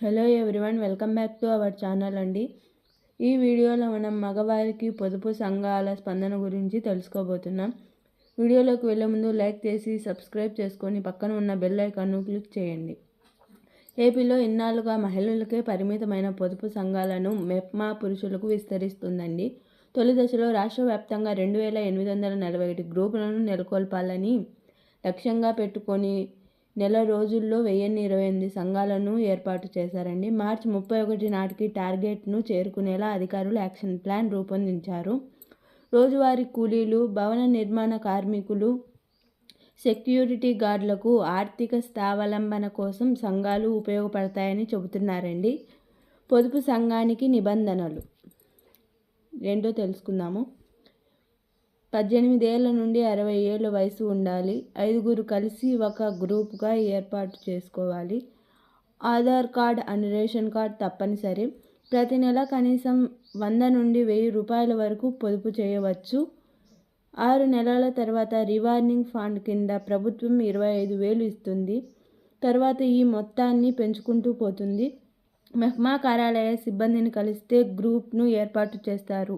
Hello everyone, welcome back to our channel అండి. ఈ వీడియోలో మనం మగవారికి పొదుపు సంఘాల స్పందన గురించి తెలుసుకోబోతున్నాం. వీడియోలోకి వెళ్ళే ముందు లైక్ చేసి సబ్స్క్రైబ్ చేసుకొని పక్కన ఉన్న బెల్ ఐకాన్ను క్లిక్ చేయండి. ఏపీలో ఇన్నాళ్ళుగా మహిళలకే పరిమితమైన పొదుపు సంఘాలను మెప్మా పురుషులకు విస్తరిస్తుందండి. తొలి దశలో రాష్ట్ర వ్యాప్తంగా 2841 గ్రూపులను నెలకొల్పాలని లక్ష్యంగా పెట్టుకొని నెల రోజుల్లో 1028 సంఘాలను ఏర్పాటు చేశారండి. మార్చి 31 నాటికి టార్గెట్ను చేరుకునేలా అధికారులు యాక్షన్ ప్లాన్ రూపొందించారు. రోజువారీ కూలీలు, భవన నిర్మాణ కార్మికులు, సెక్యూరిటీ గార్డులకు ఆర్థిక స్వావలంబన కోసం సంఘాలు ఉపయోగపడతాయని చెబుతున్నారండి. పొదుపు సంఘానికి నిబంధనలు ఏంటో తెలుసుకుందాము. 18 ఏళ్ల నుండి 60 ఏళ్ల వయసు ఉండాలి. 5గురు కలిసి ఒక గ్రూప్గా ఏర్పాటు చేసుకోవాలి. Aadhaar card and ration card తప్పనిసరి. ప్రతి నెల కనీసం 100 నుండి 1000 రూపాయల వరకు పొదుపు చేయవచ్చు. 6 నెలల తర్వాత రివార్నింగ్ ఫండ్ కింద ప్రభుత్వం 25,000 ఇస్తుంది. తర్వాత ఈ మొత్తాన్ని పెంచుకుంటూ పోతుంది. మెప్మా కార్యాలయ సిబ్బందిని కలిస్తే గ్రూప్ను ఏర్పాటు చేస్తారు.